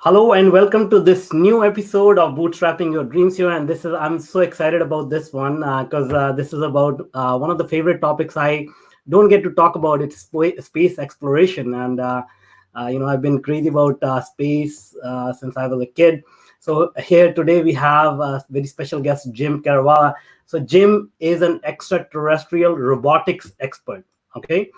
Hello and welcome to this new episode of Bootstrapping Your Dreams here. And I'm so excited about this one because this is about one of the favorite topics I don't get to talk about. It's space exploration. And, I've been crazy about space since I was a kid. So here today we have a very special guest, Jim Kerevala. So Jim is an extraterrestrial robotics expert. Okay.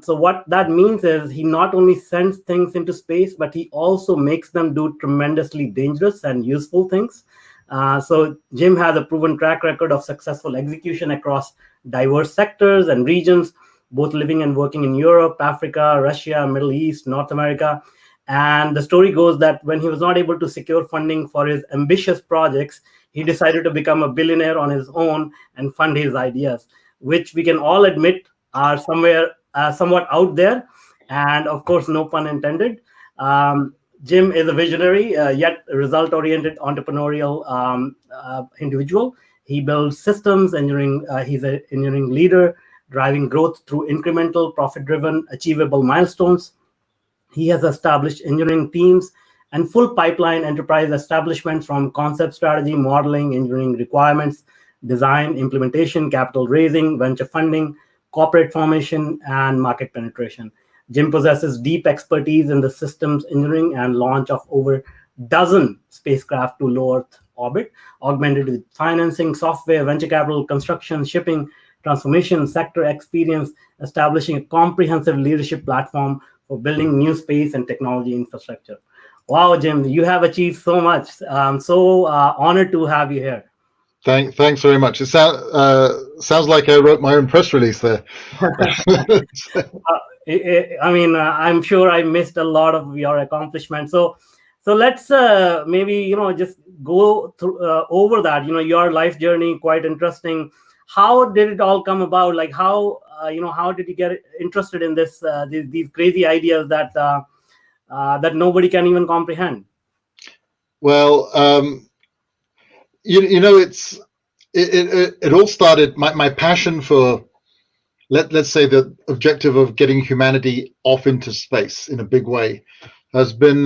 So what that means is he not only sends things into space, but he also makes them do tremendously dangerous and useful things. So Jim has a proven track record of successful execution across diverse sectors and regions, both living and working in Europe, Africa, Russia, Middle East, North America. And the story goes that when he was not able to secure funding for his ambitious projects, he decided to become a billionaire on his own and fund his ideas, which we can all admit are somewhat out there, and of course, no pun intended. Jim is a visionary, yet result-oriented entrepreneurial individual. He builds systems engineering. He's an engineering leader, driving growth through incremental, profit-driven, achievable milestones. He has established engineering teams and full pipeline enterprise establishments from concept strategy, modeling, engineering requirements, design, implementation, capital raising, venture funding, corporate formation, and market penetration. Jim possesses deep expertise in the systems engineering and launch of over a dozen spacecraft to low Earth orbit, augmented with financing, software, venture capital, construction, shipping, transformation, sector experience, establishing a comprehensive leadership platform for building new space and technology infrastructure. Wow, Jim, you have achieved so much. I'm so honored to have you here. Thanks very much. It sounds like I wrote my own press release there. I'm sure I missed a lot of your accomplishments. So let's maybe just go through over that. Your life journey, quite interesting. How did it all come about? Like how did you get interested in these crazy ideas that nobody can even comprehend? Well, it all started. My passion for let's say the objective of getting humanity off into space in a big way has been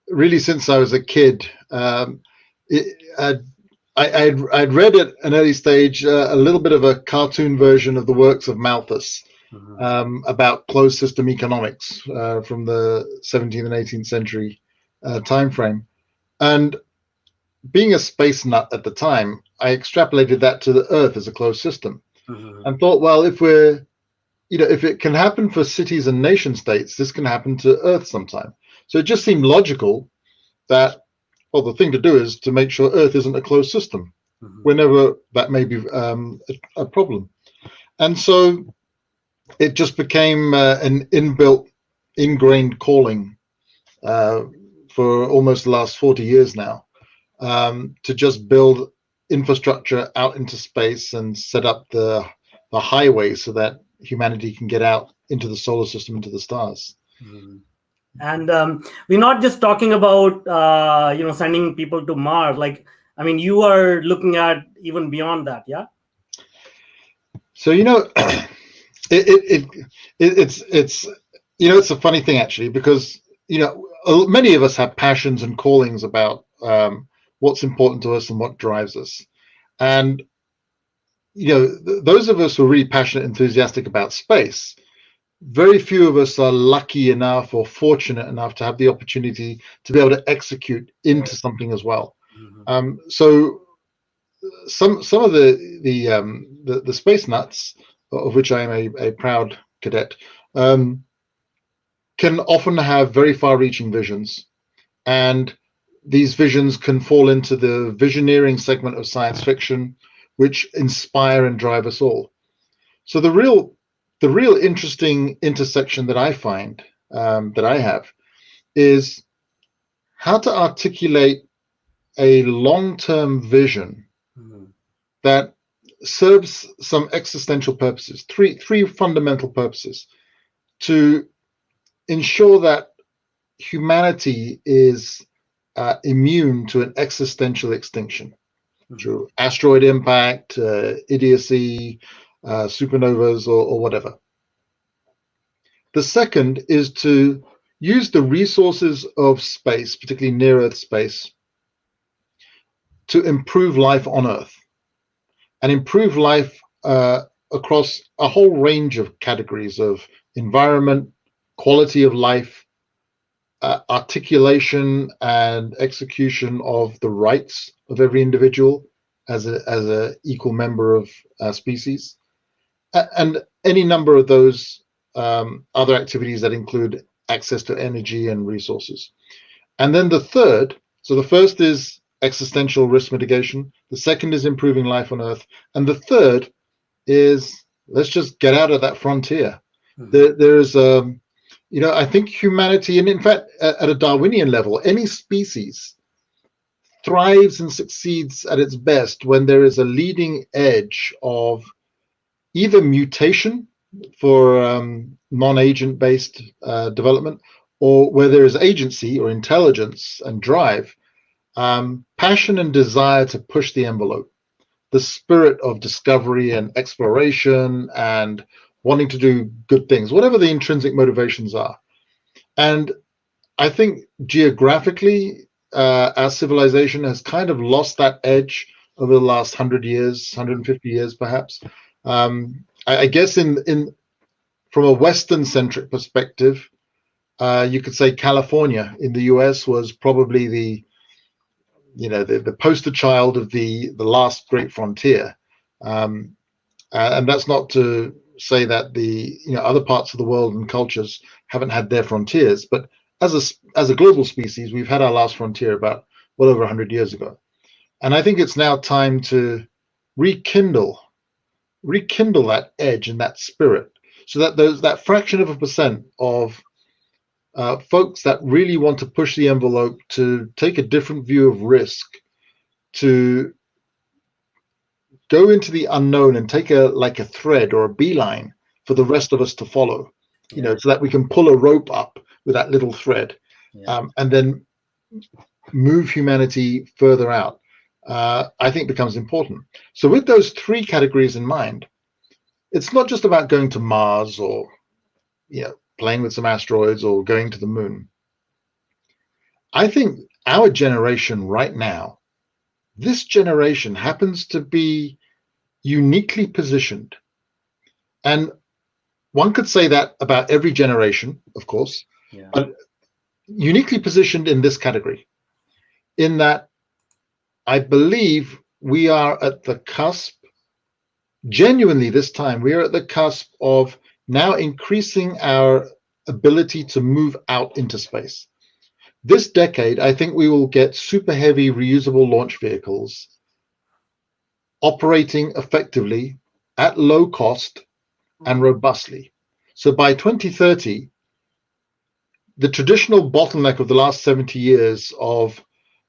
really since I was a kid. I'd read at an early stage a little bit of a cartoon version of the works of Malthus about closed system economics from the 17th and 18th century time frame. And being a space nut at the time, I extrapolated that to the Earth as a closed system and thought, well, if it can happen for cities and nation states, this can happen to Earth sometime. So it just seemed logical that, well, the thing to do is to make sure Earth isn't a closed system, whenever that may be a problem. And so it just became an ingrained calling for almost the last 40 years now, to just build infrastructure out into space and set up the highway so that humanity can get out into the solar system, into the stars. And we're not just talking about sending people to Mars. You are looking at even beyond that, yeah. So it's a funny thing actually, because many of us have passions and callings about what's important to us and what drives us, and those of us who are really passionate, enthusiastic about space, very few of us are lucky enough or fortunate enough to have the opportunity to be able to execute into something as well. So some of the space nuts, of which I am a proud cadet, can often have very far-reaching visions, and these visions can fall into the visioneering segment of science fiction, which inspire and drive us all. So the real interesting intersection that I find, that I have, is how to articulate a long-term vision that serves some existential purposes, three fundamental purposes, to ensure that humanity is immune to an existential extinction through asteroid impact, idiocy, supernovas, or whatever. The second is to use the resources of space, particularly near Earth space, to improve life on Earth and improve life across a whole range of categories of environment, quality of life, articulation and execution of the rights of every individual as a equal member of species, and any number of those other activities that include access to energy and resources. And then the third, so the first is existential risk mitigation, the second is improving life on Earth, and the third is let's just get out of that frontier. There's I think humanity, and in fact at a Darwinian level, any species thrives and succeeds at its best when there is a leading edge of either mutation for non-agent based development, or where there is agency or intelligence and drive, passion and desire to push the envelope, the spirit of discovery and exploration and wanting to do good things, whatever the intrinsic motivations are. And I think geographically, our civilization has kind of lost that edge over the last 100 years, 150 years, perhaps. I guess from a Western-centric perspective, you could say California in the US was probably the poster child of the last great frontier. And that's not to say that the other parts of the world and cultures haven't had their frontiers, but as a global species, we've had our last frontier about well over 100 years ago. And I think it's now time to rekindle that edge and that spirit, so that that fraction of a percent of folks that really want to push the envelope, to take a different view of risk, to go into the unknown and take a thread or a beeline for the rest of us to follow, so that we can pull a rope up with that little thread, and then move humanity further out, I think becomes important. So with those three categories in mind, it's not just about going to Mars or playing with some asteroids or going to the moon. I think our generation right now, this generation happens to be uniquely positioned. And one could say that about every generation, of course, but uniquely positioned in this category, in that I believe we are at the cusp, genuinely this time, we are at the cusp of now increasing our ability to move out into space. This decade, I think we will get super heavy reusable launch vehicles operating effectively at low cost and robustly. So by 2030, the traditional bottleneck of the last 70 years of,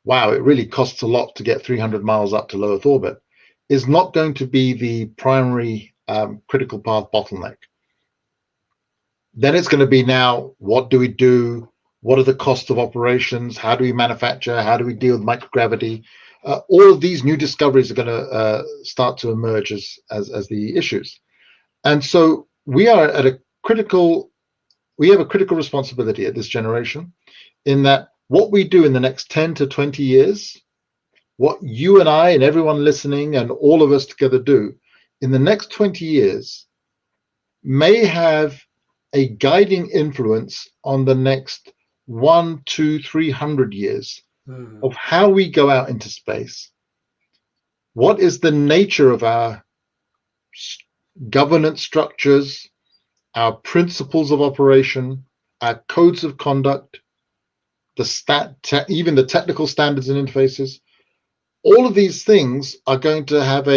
wow, it really costs a lot to get 300 miles up to low Earth orbit, is not going to be the primary critical path bottleneck. Then it's going to be now, what do we do? What are the costs of operations? How do we manufacture? How do we deal with microgravity? All of these new discoveries are going to start to emerge as the issues. And so we are at we have a critical responsibility at this generation, in that what we do in the next 10 to 20 years, what you and I and everyone listening and all of us together do in the next 20 years may have a guiding influence on the next 1, 2, 300 years of how we go out into space. What is the nature of our governance structures, our principles of operation, our codes of conduct, even the technical standards and interfaces? All of these things are going to have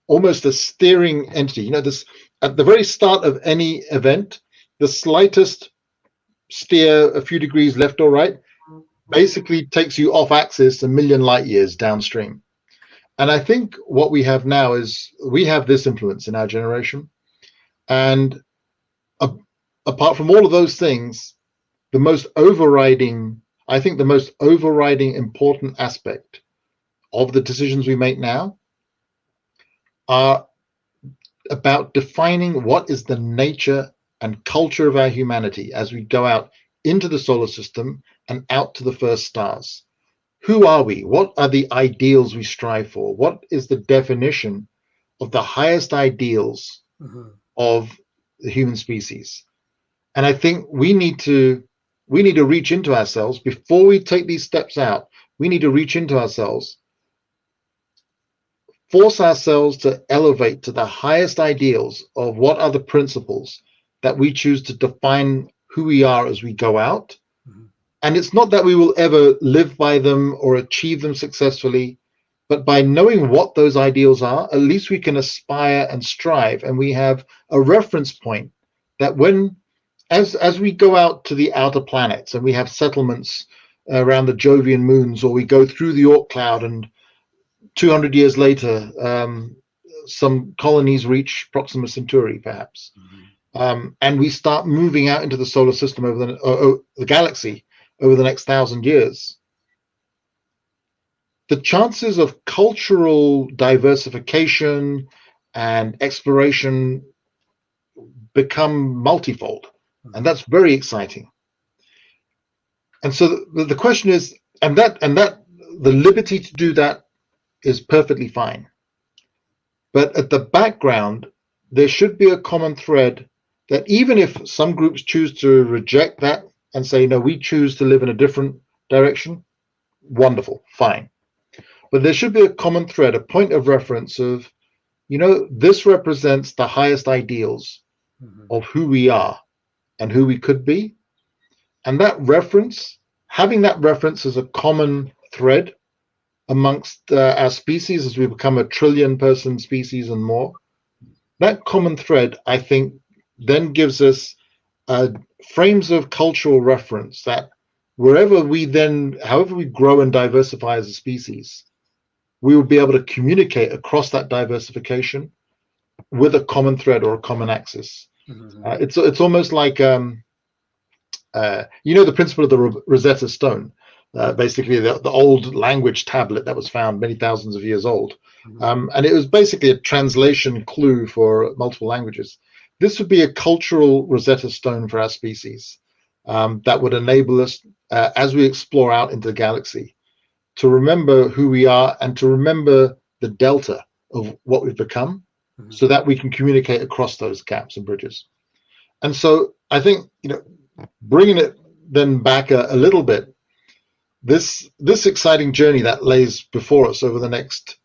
almost a steering entity. This at the very start of any event, the slightest steer a few degrees left or right basically takes you off axis a million light years downstream. And I think what we have now is we have this influence in our generation. And apart from all of those things, the most overriding important aspect of the decisions we make now are about defining what is the nature and culture of our humanity as we go out into the solar system and out to the first stars. Who are we? What are the ideals we strive for? What is the definition of the highest ideals of the human species? And I think we need to reach into ourselves before we take these steps out. We need to reach into ourselves, force ourselves to elevate to the highest ideals of what are the principles that we choose to define who we are as we go out. And it's not that we will ever live by them or achieve them successfully, but by knowing what those ideals are, at least we can aspire and strive. And we have a reference point that as we go out to the outer planets and we have settlements around the Jovian moons, or we go through the Oort cloud and 200 years later, some colonies reach Proxima Centauri, perhaps. And we start moving out into the solar system over the galaxy over the next 1,000 years. The chances of cultural diversification and exploration become multifold, and that's very exciting. And so the question is, and that the liberty to do that is perfectly fine. But at the background, there should be a common thread that even if some groups choose to reject that and say, no, we choose to live in a different direction, wonderful, fine. But there should be a common thread, a point of reference of, this represents the highest ideals of who we are and who we could be. And that reference, having that reference as a common thread amongst our species as we become a 1 trillion person species and more, that common thread, I think, then gives us frames of cultural reference that however we grow and diversify as a species, we will be able to communicate across that diversification with a common thread or a common axis. It's almost like the principle of the Rosetta Stone, basically the old language tablet that was found many thousands of years old, and it was basically a translation clue for multiple languages. This would be a cultural Rosetta Stone for our species that would enable us, as we explore out into the galaxy, to remember who we are and to remember the delta of what we've become, so that we can communicate across those gaps and bridges. And so I think, bringing it then back a little bit, this exciting journey that lays before us over the next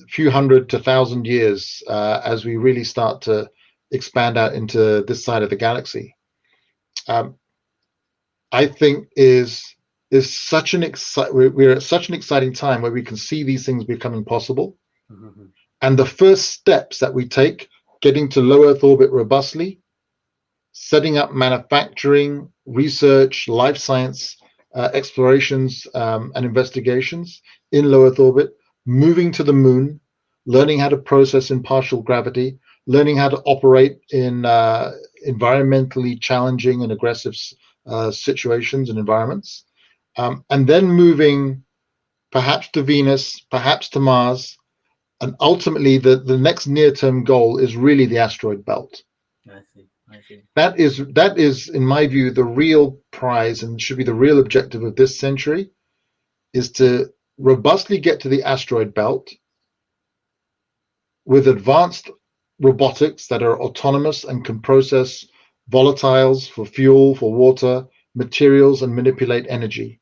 few hundred to 1,000 years, as we really start to expand out into this side of the galaxy, I think is such an we're at such an exciting time where we can see these things becoming possible. And the first steps that we take, getting to low Earth orbit robustly, setting up manufacturing, research, life science explorations and investigations in low Earth orbit, moving to the moon, learning how to process in partial gravity, learning how to operate in environmentally challenging and aggressive situations and environments, and then moving perhaps to Venus, perhaps to Mars, and ultimately the next near-term goal is really the asteroid belt. I see. That is, in my view, the real prize and should be the real objective of this century, is to robustly get to the asteroid belt with advanced robotics that are autonomous and can process volatiles for fuel, for water, materials, and manipulate energy.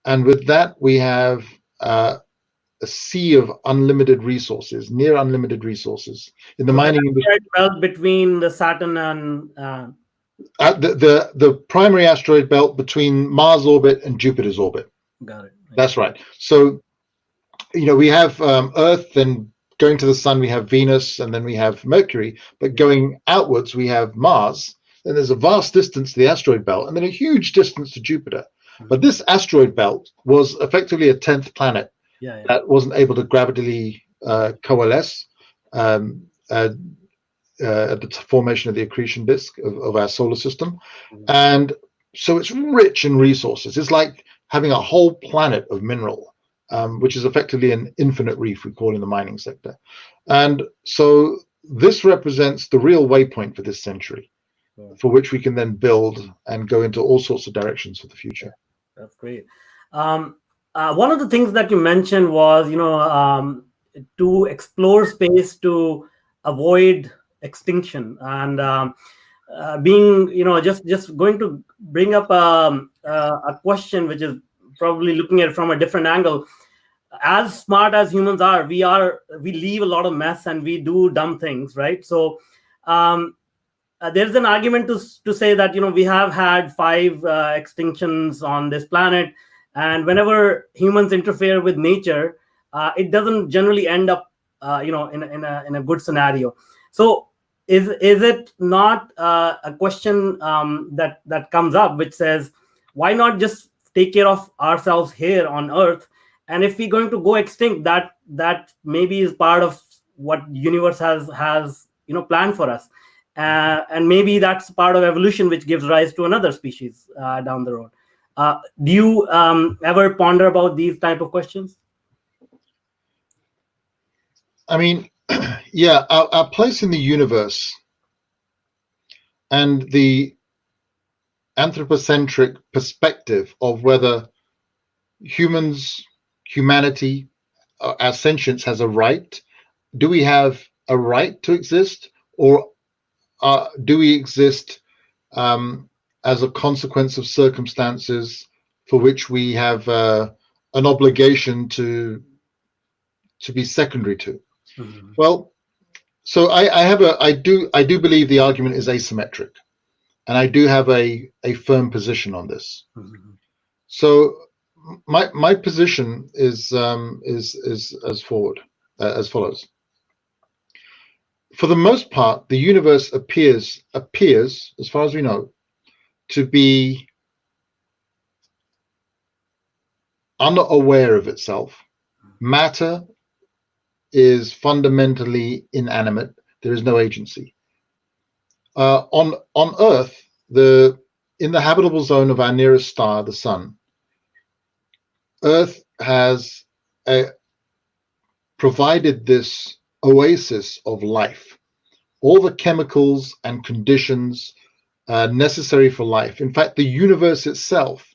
And with that, we have a sea of unlimited resources, near unlimited resources in the mining industry. Belt between the Saturn and the primary asteroid belt between Mars orbit and Jupiter's orbit. Got it. That's right. So, we have Earth, and going to the sun, we have Venus, and then we have Mercury. But going outwards, we have Mars. And there's a vast distance to the asteroid belt, and then a huge distance to Jupiter. But this asteroid belt was effectively a 10th planet that wasn't able to gravitarily coalesce at the formation of the accretion disk of our solar system. And so it's rich in resources. It's like having a whole planet of mineral, which is effectively an infinite reef, we call in the mining sector. And so this represents the real waypoint for this century. for which we can then build and go into all sorts of directions for the future. That's great. One of the things that you mentioned was, to explore space to avoid extinction, and being, just going to bring up a question which is probably looking at it from a different angle. As smart as humans are, we leave a lot of mess and we do dumb things, right? So there's an argument to say that we have had 5 extinctions on this planet, and whenever humans interfere with nature, it doesn't generally end up in a good scenario. So is it not a question that comes up, which says, why not just take care of ourselves here on Earth? And if we're going to go extinct, that maybe is part of what universe has planned for us, and maybe that's part of evolution, which gives rise to another species down the road. Do you ever ponder about these type of questions? I mean, yeah, our place in the universe and the anthropocentric perspective of whether humanity, our sentience has a right. Do we have a right to exist, or do we exist as a consequence of circumstances for which we have an obligation to be secondary to? Mm-hmm. Well, so I do believe the argument is asymmetric, and I do have a firm position on this. Mm-hmm. So my position is as follows. For the most part, the universe appears, as far as we know, to be unaware of itself. Matter is fundamentally inanimate. There is no agency. On Earth, in the habitable zone of our nearest star, the sun, Earth has provided this oasis of life, all the chemicals and conditions necessary for life. In fact, the universe itself,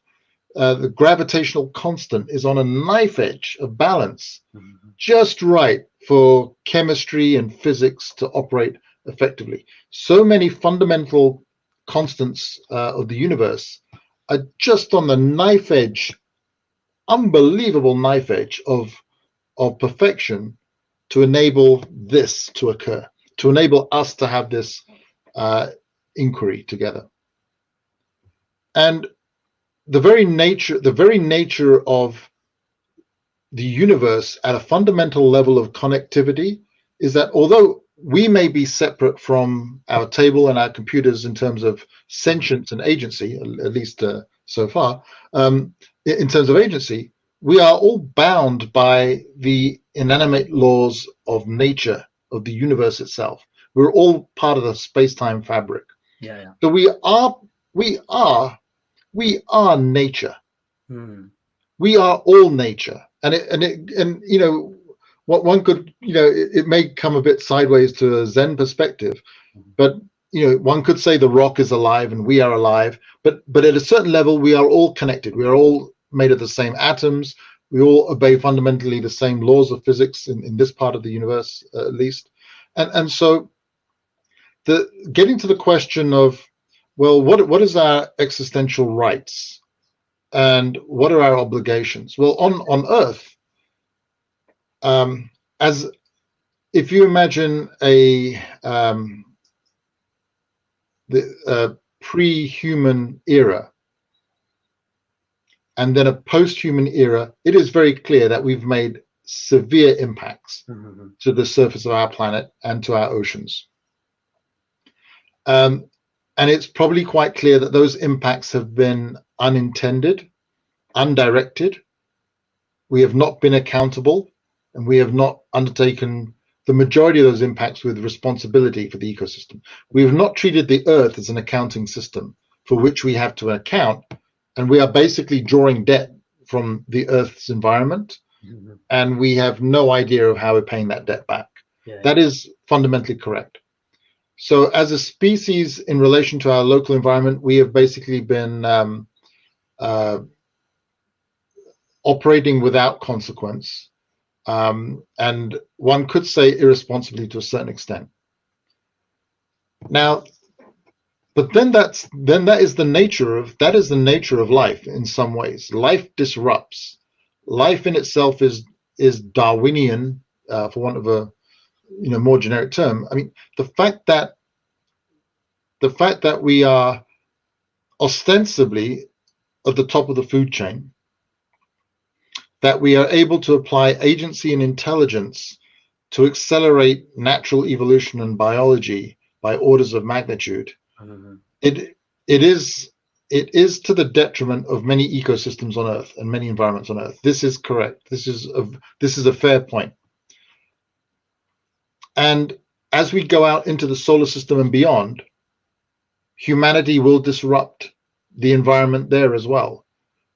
the gravitational constant is on a knife edge of balance, mm-hmm. just right for chemistry and physics to operate effectively. So many fundamental constants of the universe are just on the knife edge, unbelievable knife edge of perfection, to enable this to occur, to enable us to have this inquiry together. And the very nature of the universe at a fundamental level of connectivity is that although we may be separate from our table and our computers in terms of sentience and agency, at least so far, in terms of agency, we are all bound by the inanimate laws of nature, of the universe itself. We're all part of the space-time fabric. Yeah. So we are nature. Hmm. We are all nature, and what one could, it may come a bit sideways to a Zen perspective, but one could say the rock is alive and we are alive, but at a certain level we are all connected. We are all made of the same atoms. We all obey fundamentally the same laws of physics in this part of the universe, at least. And so getting to the question of, well, what is our existential rights and what are our obligations? Well, on Earth, as if you imagine the pre-human era and then a post-human era, it is very clear that we've made severe impacts mm-hmm. to the surface of our planet and to our oceans. And it's probably quite clear that those impacts have been unintended, undirected. We have not been accountable, and we have not undertaken the majority of those impacts with responsibility for the ecosystem. We have not treated the Earth as an accounting system for which we have to account, and we are basically drawing debt from the Earth's environment, mm-hmm. and we have no idea of how we're paying that debt back. Yeah. That is fundamentally correct. So as a species in relation to our local environment, we have basically been operating without consequence, and one could say irresponsibly to a certain extent. Now, but then that is the nature of life in some ways. Life disrupts. Life in itself is Darwinian, for want of a more generic term. I mean, the fact that we are ostensibly at the top of the food chain, that we are able to apply agency and intelligence to accelerate natural evolution and biology by orders of magnitude, it is to the detriment of many ecosystems on Earth and many environments on Earth. This is correct. This is a fair point. And as we go out into the solar system and beyond, humanity will disrupt the environment there as well.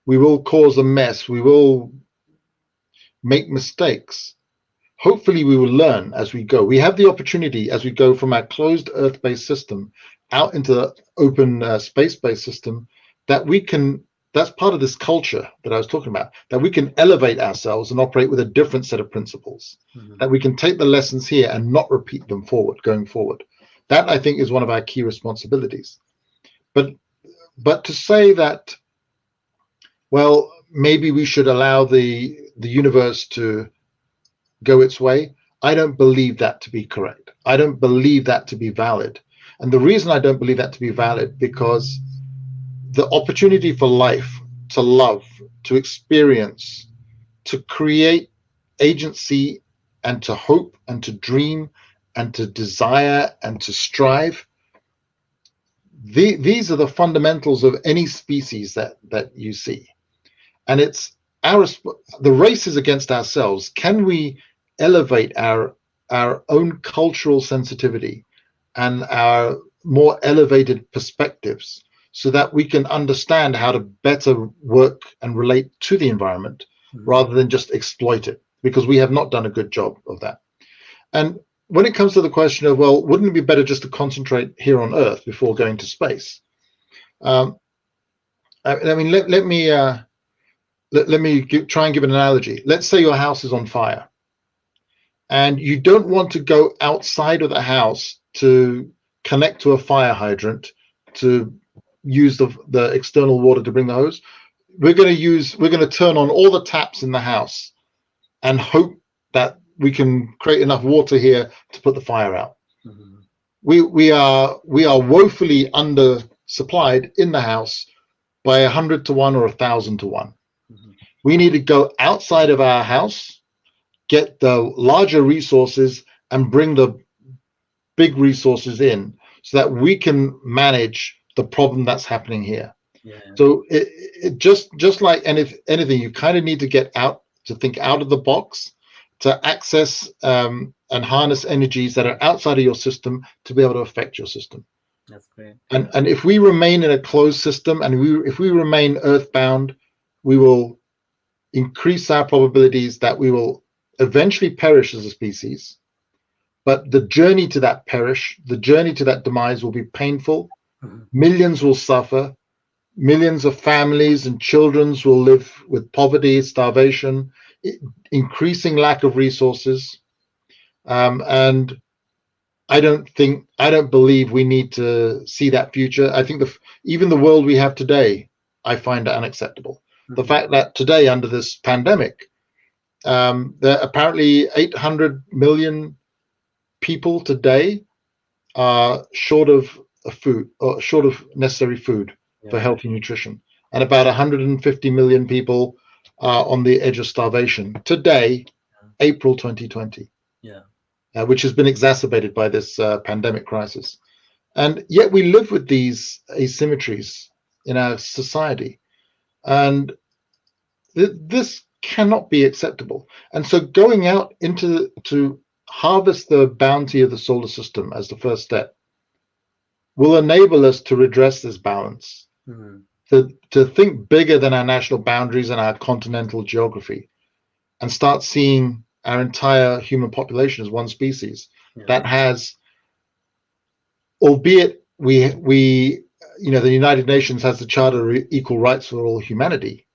We will cause a mess. We will make mistakes. Hopefully we will learn as we go. We have the opportunity as we go from our closed Earth-based system out into the open space-based system, that we can, that's part of this culture that I was talking about, that we can elevate ourselves and operate with a different set of principles, that we can take the lessons here and not repeat them going forward. That, I think, is one of our key responsibilities. But to say that, well, maybe we should allow the universe to go its way, I don't believe that to be correct. I don't believe that to be valid. And the reason I don't believe that to be valid, because the opportunity for life, to love, to experience, to create agency, and to hope, and to dream, and to desire, and to strive, these are the fundamentals of any species that you see. And it's the race is against ourselves. Can we elevate our own cultural sensitivity and our more elevated perspectives so that we can understand how to better work and relate to the environment rather than just exploit it, because we have not done a good job of that. And when it comes to the question of, well, wouldn't it be better just to concentrate here on Earth before going to space? I mean, let me try and give an analogy. Let's say your house is on fire, and you don't want to go outside of the house to connect to a fire hydrant to use the external water to bring the hose. We're going to turn on all the taps in the house and hope that we can create enough water here to put the fire out. We are woefully undersupplied in the house by 100 to 1 or 1,000 to 1. We need to go outside of our house, get the larger resources, and bring the big resources in so that we can manage the problem that's happening here. So it just like anything, you kind of need to get out, to think out of the box, to access and harness energies that are outside of your system to be able to affect your system. That's great. And if we remain in a closed system, and if we remain earthbound, we will increase our probabilities that we will eventually perish as a species. But the journey to that the journey to that demise will be painful. Millions will suffer. Millions of families and children will live with poverty, starvation, increasing lack of resources. And I don't believe we need to see that future. I think even the world we have today, I find unacceptable. The fact that today, under this pandemic, there are apparently 800 million people today are short of food, or short of necessary food for healthy nutrition, and about 150 million people are on the edge of starvation today, April 2020. Which has been exacerbated by this pandemic crisis. And yet we live with these asymmetries in our society. And this cannot be acceptable. And so going out to harvest the bounty of the solar system as the first step will enable us to redress this balance, to think bigger than our national boundaries and our continental geography, and start seeing our entire human population as one species that has albeit the United Nations has the Charter of Equal Rights for all humanity.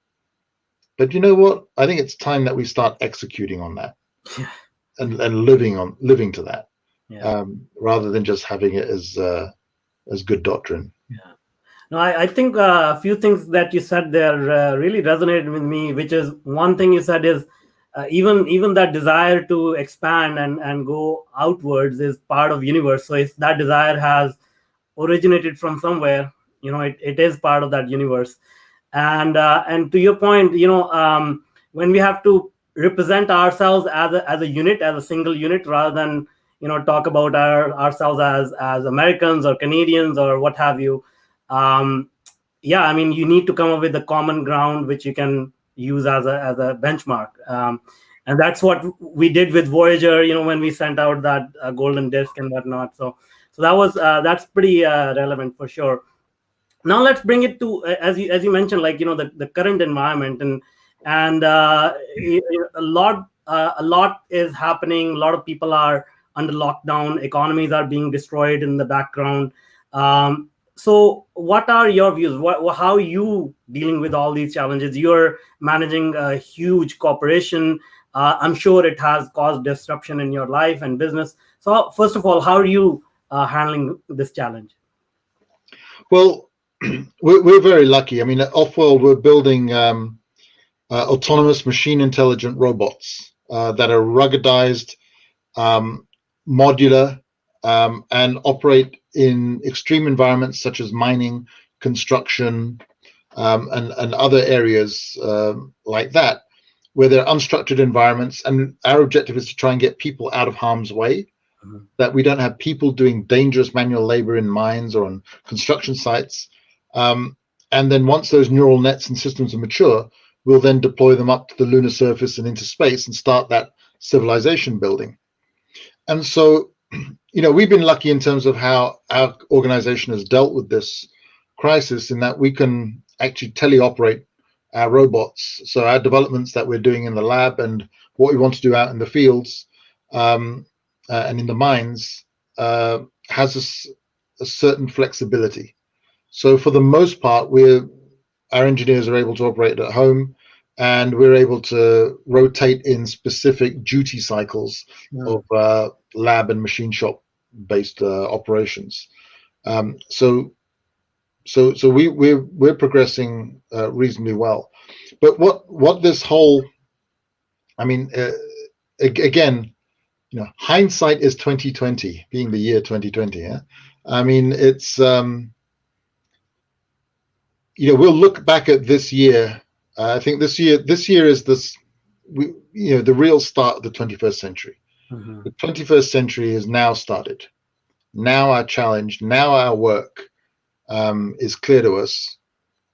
But you know what? I think it's time that we start executing on that Yeah. and living to that, Yeah. rather than just having it as good doctrine. Yeah. No, I think a few things that you said there really resonated with me. Which is, one thing you said is, even that desire to expand and go outwards is part of universe. So if that desire has originated from somewhere, it is part of that universe. And to your point, when we have to represent ourselves as a unit, as a single unit, rather than talk about ourselves as Americans or Canadians or what have you. Yeah, I mean, you need to come up with a common ground which you can use as a benchmark. And that's what we did with Voyager, when we sent out that golden disk and whatnot. So that's pretty relevant for sure. Now let's bring it to, as you mentioned, like, the current environment, and a lot is happening. A lot of people are under lockdown. Economies are being destroyed in the background. So what are your views? How are you dealing with all these challenges? You're managing a huge corporation. I'm sure it has caused disruption in your life and business. So first of all, how are you handling this challenge? Well, we're very lucky. I mean, at Offworld, we're building autonomous machine intelligent robots that are ruggedized, modular, and operate in extreme environments such as mining, construction, and other areas like that, where they're unstructured environments. And our objective is to try and get people out of harm's way, that we don't have people doing dangerous manual labor in mines or on construction sites. And then once those neural nets and systems are mature, we'll then deploy them up to the lunar surface and into space and start that civilization building. And so, we've been lucky in terms of how our organization has dealt with this crisis, in that we can actually teleoperate our robots. So our developments that we're doing in the lab and what we want to do out in the fields and in the mines has a certain flexibility. So for the most part, our engineers are able to operate at home, and we're able to rotate in specific duty cycles of lab and machine shop based operations. So we're progressing reasonably well. But what this whole, I mean, again, hindsight is 2020, being the year 2020. Yeah? I mean, it's we'll look back at this year. I think this year is the real start of the 21st century. The 21st century has now started. Now our challenge, now our work is clear to us.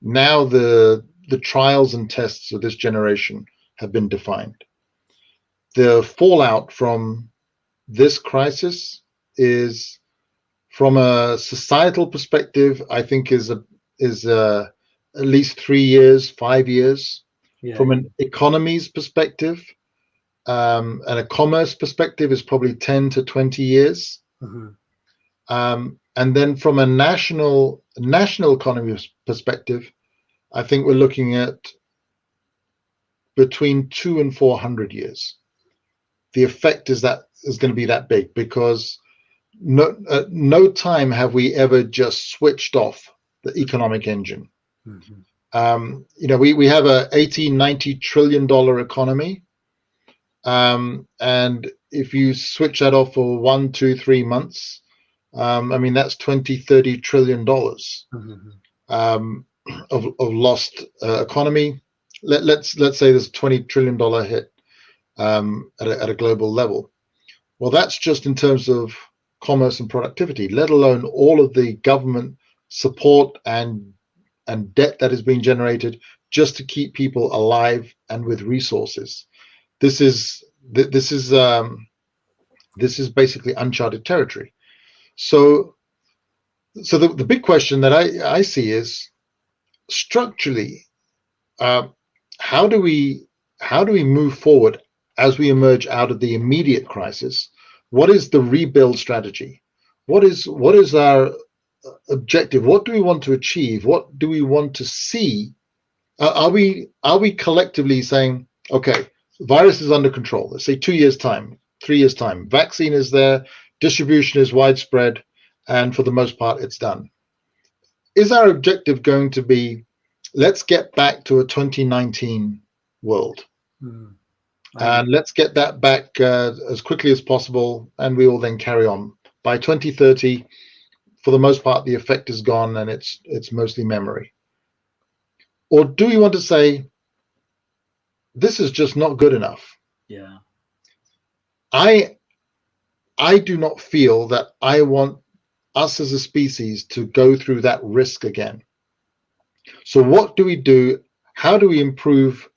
Now the trials and tests of this generation have been defined. The fallout from this crisis is, from a societal perspective, I think is at least 3 years, 5 years. Yeah. From an economy's perspective and a commerce perspective is probably 10 to 20 years. And then from a national economy perspective, I think we're looking at between 200 and 400 years. The effect is going to be that big, because no time have we ever just switched off the economic engine. We have a $80-90 trillion economy, and if you switch that off for 1, 2, 3 months, I mean, that's $20-30 trillion of lost economy. Let's say there's a $20 trillion hit at a global level. Well, that's just in terms of commerce and productivity, let alone all of the government support and debt that is being generated just to keep people alive and with resources. This is basically uncharted territory. So the big question that I see is, structurally, how do we move forward as we emerge out of the immediate crisis? What is the rebuild strategy? what is our objective? What do we want to achieve? What do we want to see? Are we collectively saying, okay, virus is under control? Let's say 2 years time, 3 years time, vaccine is there, distribution is widespread, and for the most part, it's done. Is our objective going to be, let's get back to a 2019 world, and let's get that back as quickly as possible, and we will then carry on. By 2030, for the most part, the effect is gone, and it's mostly memory. Or do we want to say, this is just not good enough? Yeah. I do not feel that I want us as a species to go through that risk again. So what do we do? How do we improve?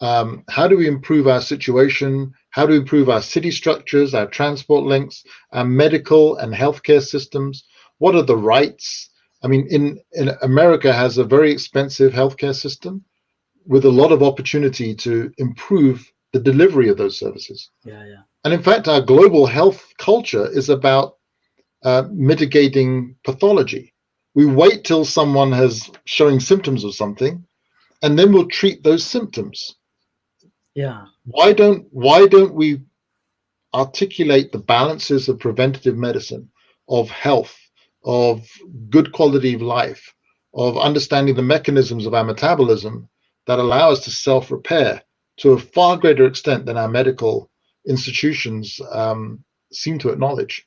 How do we improve our situation? How do we improve our city structures, our transport links, our medical and healthcare systems? What are the rights? I mean, in America has a very expensive healthcare system with a lot of opportunity to improve the delivery of those services. Yeah, yeah. And in fact, our global health culture is about mitigating pathology. We wait till someone has showing symptoms of something, and then we'll treat those symptoms. Yeah. Why don't we articulate the balances of preventative medicine, of health, of good quality of life, of understanding the mechanisms of our metabolism that allow us to self-repair to a far greater extent than our medical institutions seem to acknowledge.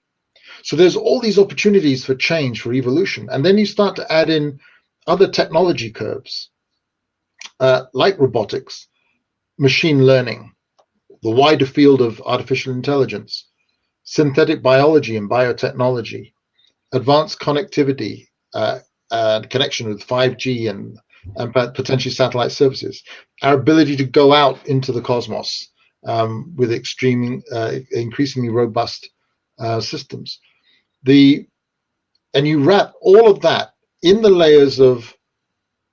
So there's all these opportunities for change, for evolution. And then you start to add in other technology curves, like robotics, machine learning, the wider field of artificial intelligence, synthetic biology and biotechnology, advanced connectivity, and connection with 5G and potentially satellite services, our ability to go out into the cosmos with increasingly robust systems. And you wrap all of that in the layers of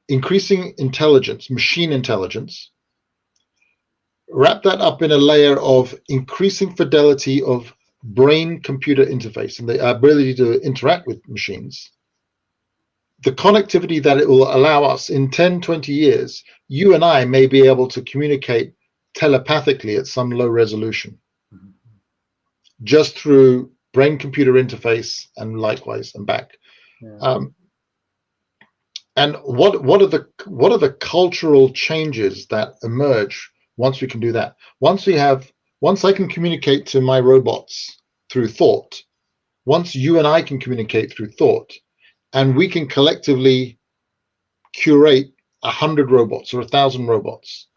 increasing intelligence, machine intelligence, wrap that up in a layer of increasing fidelity of brain-computer interface and the ability to interact with machines, the connectivity that it will allow us in 10, 20 years, you and I may be able to communicate telepathically at some low resolution, just through brain-computer interface and likewise and back. Yeah. And what are the cultural changes that emerge once we can do that? Once I can communicate to my robots through thought, once you and I can communicate through thought, and we can collectively curate 100 robots or 1,000 robots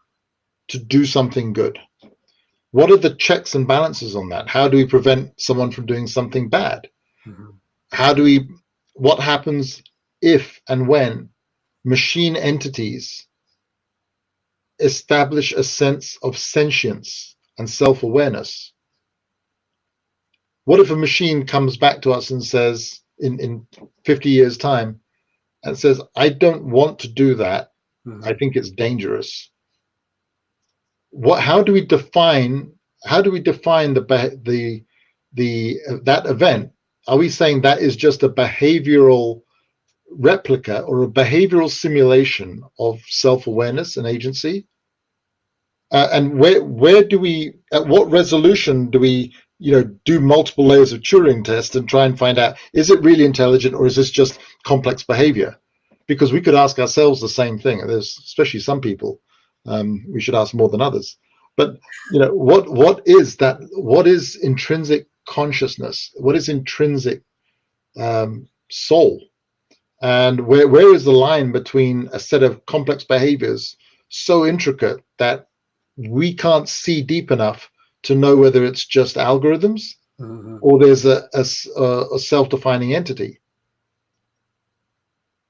to do something good. What are the checks and balances on that? How do we prevent someone from doing something bad? Mm-hmm. What happens if and when machine entities establish a sense of sentience and self-awareness? What if a machine comes back to us and says in 50 years time and says, I don't want to do that. Mm-hmm. I think it's dangerous. How do we define that event? Are we saying that is just a behavioral replica or a behavioral simulation of self-awareness and agency? And where do we, at what resolution do we, do multiple layers of Turing test and try and find out, is it really intelligent or is this just complex behavior? Because we could ask ourselves the same thing. There's especially some people we should ask more than others. But what is that? What is intrinsic consciousness? What is intrinsic soul? And where is the line between a set of complex behaviors so intricate that we can't see deep enough to know whether it's just algorithms mm-hmm. or there's a self-defining entity?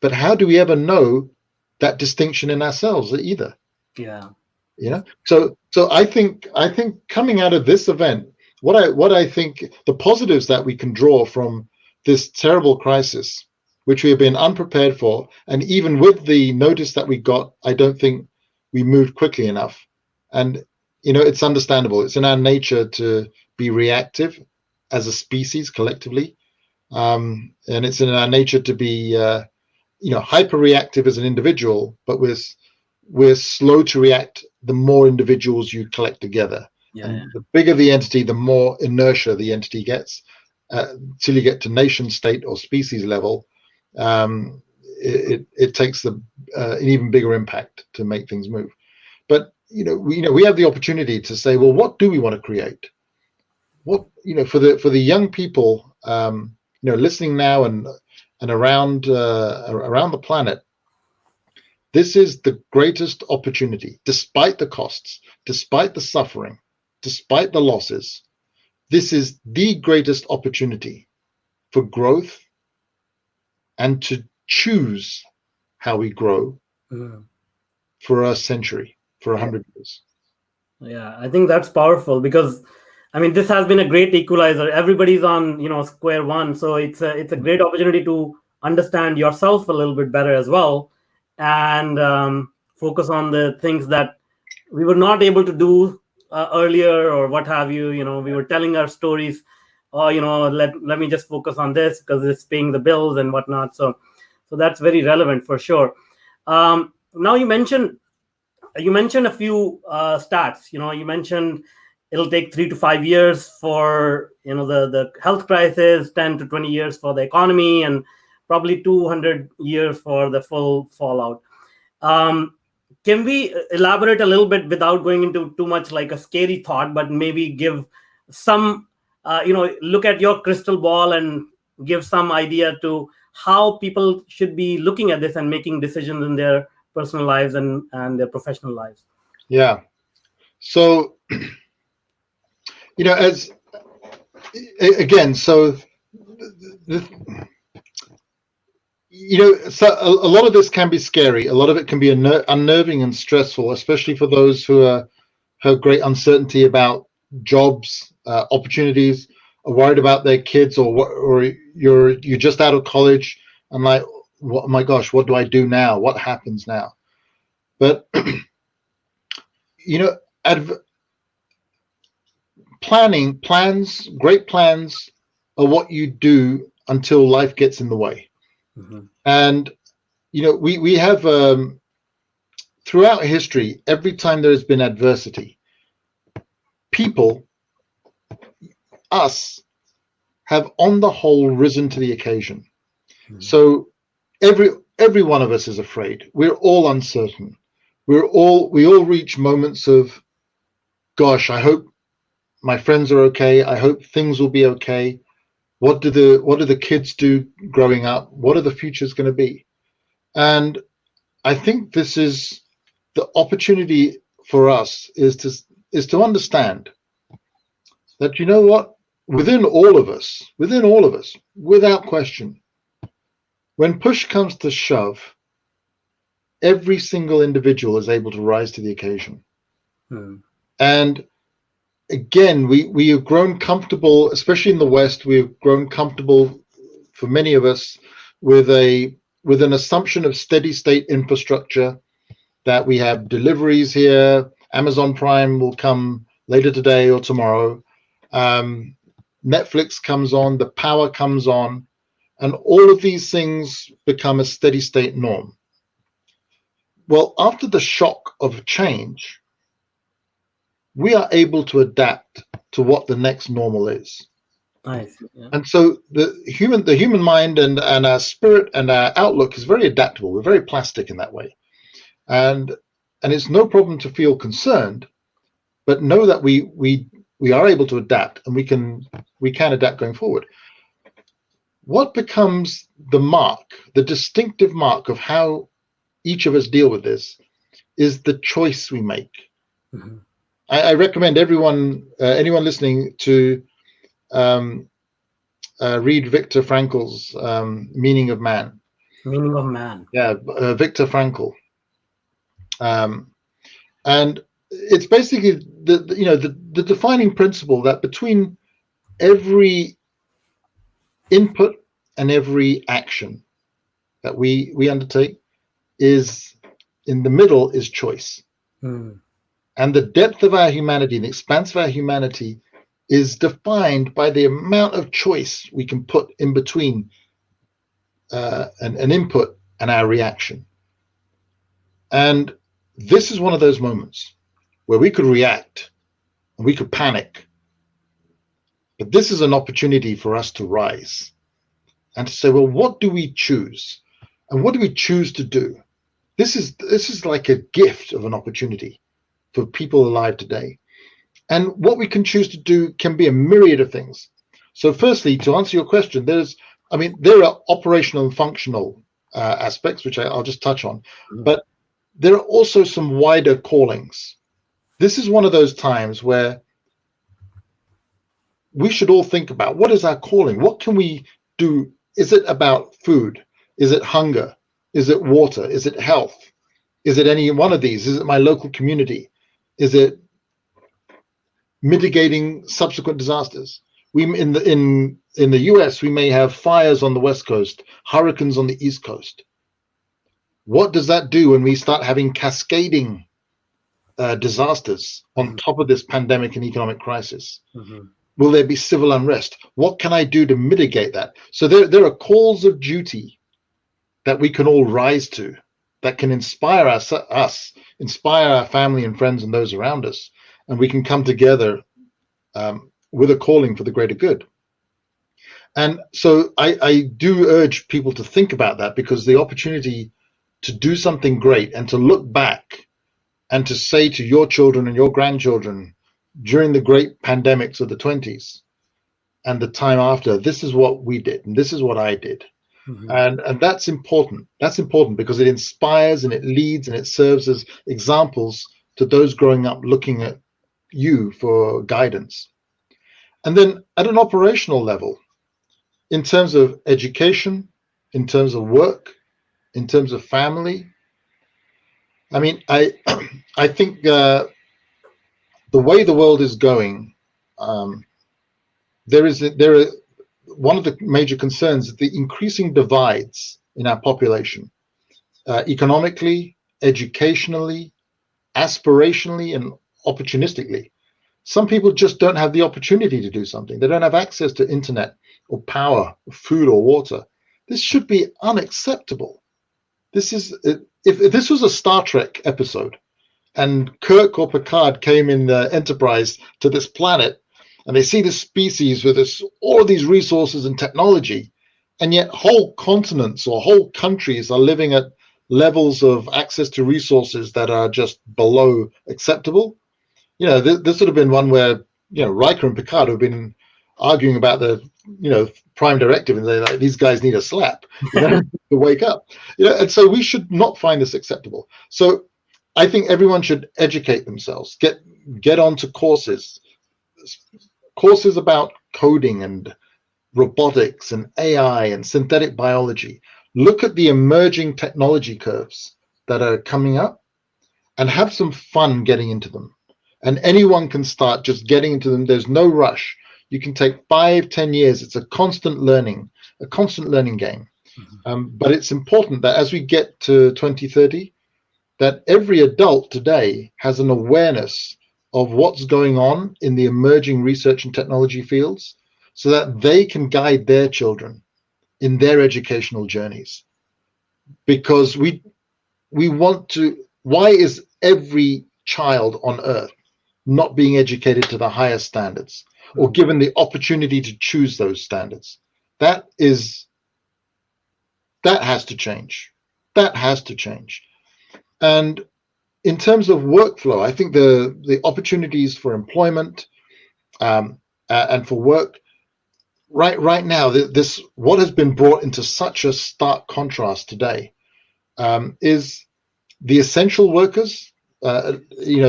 But how do we ever know that distinction in ourselves either? Yeah. So I think coming out of this event, what I think the positives that we can draw from this terrible crisis, which we have been unprepared for, and even with the notice that we got, I don't think we moved quickly enough. And it's understandable. It's in our nature to be reactive as a species collectively. and it's in our nature to be hyper reactive as an individual, but we're slow to react the more individuals you collect together. And the bigger the entity, the more inertia the entity gets, till you get to nation state or species level. It takes an even bigger impact to make things move. But we have the opportunity to say, well, what do we want to create? What for the young people listening now and around the planet, this is the greatest opportunity, despite the costs, despite the suffering, despite the losses. This is the greatest opportunity for growth and to choose how we grow for a century, for 100 years. Yeah, I think that's powerful, because I mean, this has been a great equalizer. Everybody's on, square one. So it's a great opportunity to understand yourself a little bit better as well, and focus on the things that we were not able to do earlier, or what have you. We were telling our stories, or let me just focus on this because it's paying the bills and whatnot. So that's very relevant for sure. Now you mentioned a few stats. You mentioned it'll take 3 to 5 years for the health crisis, 10 to 20 years for the economy, and probably 200 years for the full fallout. Can we elaborate a little bit without going into too much like a scary thought, but maybe give some look at your crystal ball and give some idea to how people should be looking at this and making decisions in their personal lives and their professional lives? Yeah. So, as again, so so a lot of this can be scary. A lot of it can be unnerving and stressful, especially for those who have great uncertainty about jobs, opportunities, are worried about their kids, or you're just out of college and like, oh my gosh, what do I do now? What happens now? But great plans are what you do until life gets in the way. And we have throughout history, every time there has been adversity, people, us, have on the whole risen to the occasion. So every one of us is afraid. We're all uncertain. We all reach moments of, gosh, I hope my friends are okay. I hope things will be okay. What do the kids do growing up? What are the futures going to be? And I think this is the opportunity for us is to understand that, what, within all of us, without question, when push comes to shove, every single individual is able to rise to the occasion. And again, we have grown comfortable, especially in the West, we've grown comfortable, for many of us, with an assumption of steady state infrastructure, that we have deliveries here, Amazon Prime will come later today or tomorrow, Netflix comes on, the power comes on, and all of these things become a steady state norm. Well, after the shock of change, we are able to adapt to what the next normal is. Nice. Yeah. And so the human mind and our spirit and our outlook is very adaptable. We're very plastic in that way. And it's no problem to feel concerned, but know that we are able to adapt, and we can adapt going forward. What becomes the distinctive mark of how each of us deal with this, is the choice we make. I recommend anyone listening to read Viktor Frankl's Meaning of Man. Meaning of Man. Yeah, Viktor Frankl. And it's basically the defining principle that between every input and every action that we undertake, is in the middle is choice. And the depth of our humanity, the expanse of our humanity, is defined by the amount of choice we can put in between an input and our reaction. And this is one of those moments where we could react and we could panic. But this is an opportunity for us to rise and to say, well, what do we choose? And what do we choose to do? This is like a gift of an opportunity for people alive today. And what we can choose to do can be a myriad of things. So firstly, to answer your question, there are operational and functional aspects, which I'll just touch on, but there are also some wider callings. This is one of those times where we should all think about, what is our calling? What can we do? Is it about food? Is it hunger? Is it water? Is it health? Is it any one of these? Is it my local community? Is it mitigating subsequent disasters? In the US, we may have fires on the West Coast, hurricanes on the East Coast. What does that do when we start having cascading disasters on top of this pandemic and economic crisis? Will there be civil unrest? What can I do to mitigate that? So there are calls of duty that we can all rise to, that can inspire us, inspire our family and friends and those around us, and we can come together with a calling for the greater good. And so I do urge people to think about that, because the opportunity to do something great and to look back and to say to your children and your grandchildren during the great pandemics of the 20s and the time after, this is what we did and this is what I did. And that's important. That's important because it inspires and it leads and it serves as examples to those growing up looking at you for guidance. And then at an operational level, in terms of education, in terms of work, in terms of family, I mean, I think the way the world is going, there are one of the major concerns is the increasing divides in our population, economically, educationally, aspirationally, and opportunistically. Some people just don't have the opportunity to do something. They don't have access to internet or power, or food or water. This should be unacceptable. This is, if this was a Star Trek episode and Kirk or Picard came in the Enterprise to this planet and they see this species with all of these resources and technology, and yet whole continents or whole countries are living at levels of access to resources that are just below acceptable. This would have been one where, Riker and Picard have been arguing about the, prime directive, and they're like, these guys need a slap to wake up. And so we should not find this acceptable. So I think everyone should educate themselves, get onto courses about coding and robotics and AI and synthetic biology. Look at the emerging technology curves that are coming up and have some fun getting into them. And anyone can start just getting into them. There's no rush. You can take 5-10 years. It's a constant learning game. But it's important that as we get to 2030, that every adult today has an awareness of what's going on in the emerging research and technology fields, so that they can guide their children in their educational journeys. Because we want to, why is every child on earth not being educated to the highest standards or given the opportunity to choose those standards? That has to change. That has to change. And in terms of workflow, I think the opportunities for employment and for work right now, this what has been brought into such a stark contrast today is the essential workers. That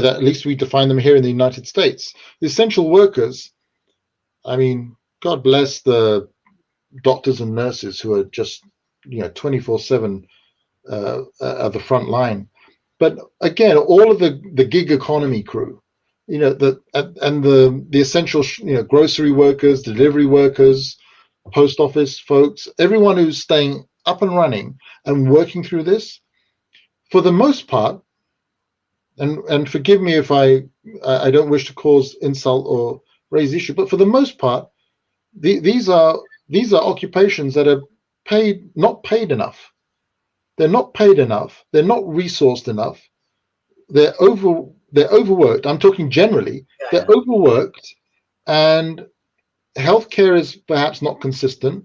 at least we define them here in the United States. The essential workers. I mean, God bless the doctors and nurses who are just 24/7 at the front line. But again, all of the gig economy crew, the essential, grocery workers, delivery workers, post office folks, everyone who's staying up and running and working through this, for the most part, and forgive me if I don't wish to cause insult or raise the issue. But for the most part, these are occupations that are not paid enough. They're not paid enough. They're not resourced enough. They're overworked. I'm talking generally. They're overworked, and healthcare is perhaps not consistent,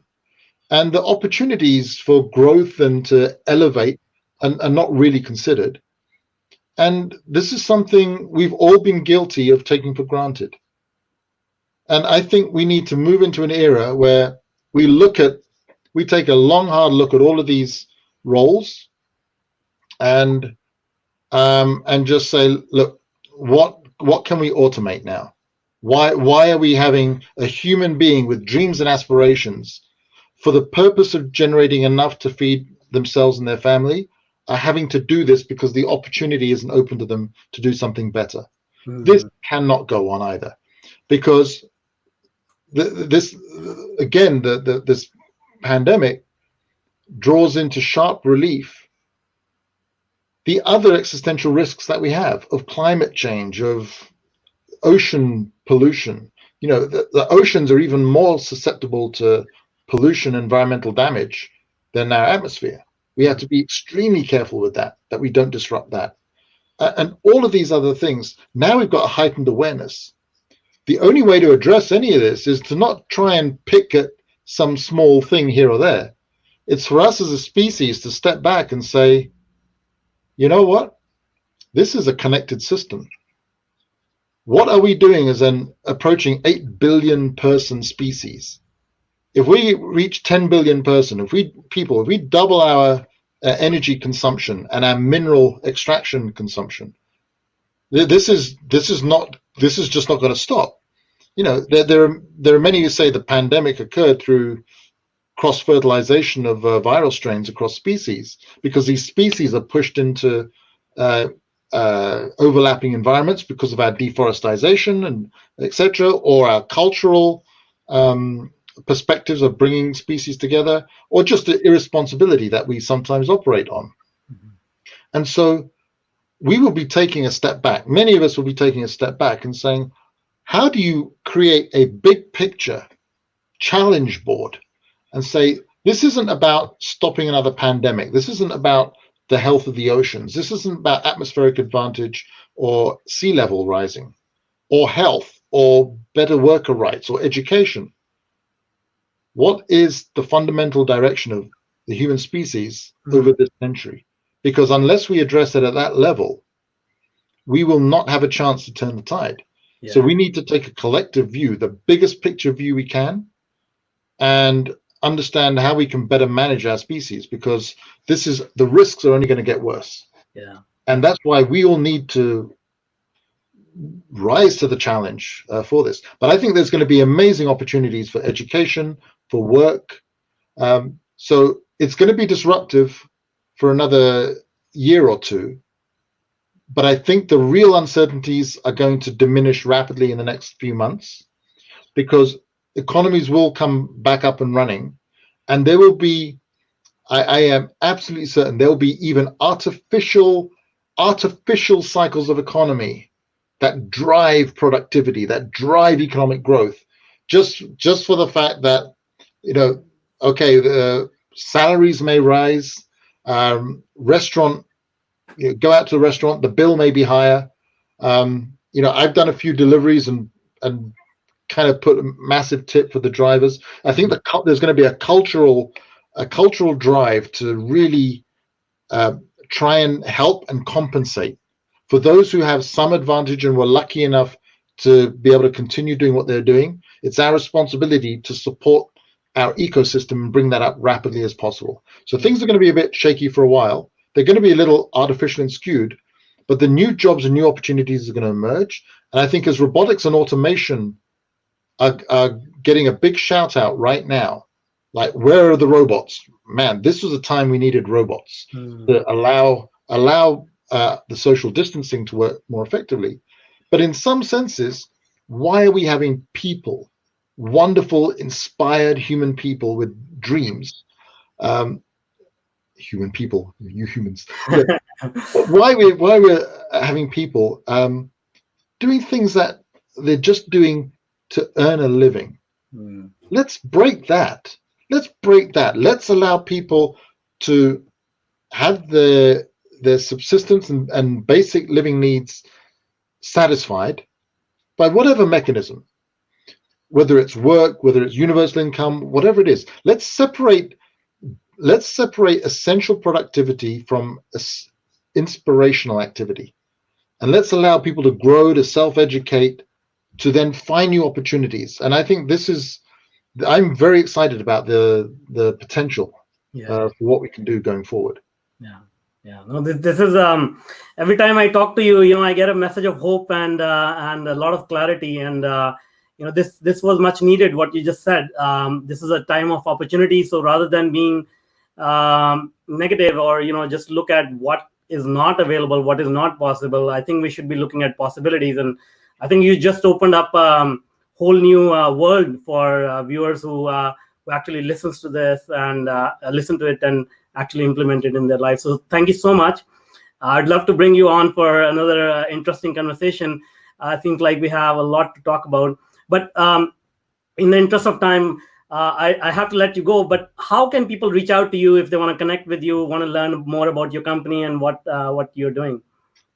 and the opportunities for growth and to elevate are not really considered. And this is something we've all been guilty of taking for granted. And I think we need to move into an era where we take a long, hard look at all of these roles, and just say, look, what can we automate now? Why are we having a human being with dreams and aspirations for the purpose of generating enough to feed themselves and their family, are having to do this because the opportunity isn't open to them to do something better? This cannot go on either, because this pandemic draws into sharp relief the other existential risks that we have of climate change, of ocean pollution. The oceans are even more susceptible to pollution, environmental damage than our atmosphere. We have to be extremely careful with that we don't disrupt that. And all of these other things, now we've got a heightened awareness. The only way to address any of this is to not try and pick at some small thing here or there. It's for us as a species to step back and say, you know what? This is a connected system. What are we doing as an approaching 8 billion person species? If we reach 10 billion person, if we double our energy consumption and our mineral extraction consumption, this is just not going to stop. There are many who say the pandemic occurred through cross-fertilization of viral strains across species, because these species are pushed into overlapping environments because of our deforestation and etc., or our cultural perspectives of bringing species together, or just the irresponsibility that we sometimes operate on. And so we will be taking a step back. Many of us will be taking a step back and saying, how do you create a big picture challenge board and say, this isn't about stopping another pandemic. This isn't about the health of the oceans. This isn't about atmospheric advantage or sea level rising or health or better worker rights or education. What is the fundamental direction of the human species over this century? Because unless we address it at that level, we will not have a chance to turn the tide. Yeah. So we need to take a collective view, the biggest picture view we can, and understand how we can better manage our species, because the risks are only going to get worse. Yeah. And that's why we all need to rise to the challenge for this. But I think there's going to be amazing opportunities for education, for work. So it's going to be disruptive for another year or two. But I think the real uncertainties are going to diminish rapidly in the next few months, because economies will come back up and running, and there will be, I am absolutely certain, there will be even artificial cycles of economy that drive productivity, that drive economic growth, just for the fact that, okay, the salaries may rise, restaurant, go out to a restaurant, the bill may be higher. I've done a few deliveries and kind of put a massive tip for the drivers. I think there's going to be a cultural drive to really try and help and compensate for those who have some advantage and were lucky enough to be able to continue doing what they're doing. It's our responsibility to support our ecosystem and bring that up rapidly as possible. So things are going to be a bit shaky for a while. They're going to be a little artificial and skewed, but the new jobs and new opportunities are going to emerge. And I think as robotics and automation are getting a big shout out right now, like, where are the robots? Man, this was a time we needed robots to allow the social distancing to work more effectively. But in some senses, why are we having people, wonderful, inspired human people with dreams? Human people, you humans. why we're having people doing things that they're just doing to earn a living. Let's break that. Let's allow people to have their subsistence and basic living needs satisfied by whatever mechanism, whether it's work, whether it's universal income, whatever it is. Let's separate essential productivity from inspirational activity, and let's allow people to grow, to self-educate, to then find new opportunities. And I think I'm very excited about the potential for what we can do going forward. Yeah. No, this is every time I talk to you, I get a message of hope and a lot of clarity. And this was much needed. What you just said. This is a time of opportunity. So rather than being negative or just look at what is not available, what is not possible, I think we should be looking at possibilities. And I think you just opened up whole new world for viewers who actually listens to this and listen to it and actually implement it in their life. So thank you so much. I'd love to bring you on for another interesting conversation. I think like we have a lot to talk about, but in the interest of time, I have to let you go. But how can people reach out to you if they want to connect with you, want to learn more about your company and what you're doing?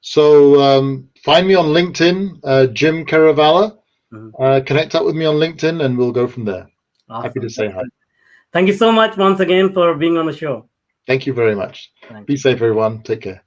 So find me on LinkedIn, Jim Kerevala. Connect up with me on LinkedIn, and we'll go from there. Awesome. Happy to say hi. Thank you so much once again for being on the show. Thank you very much. Be safe, everyone. Take care.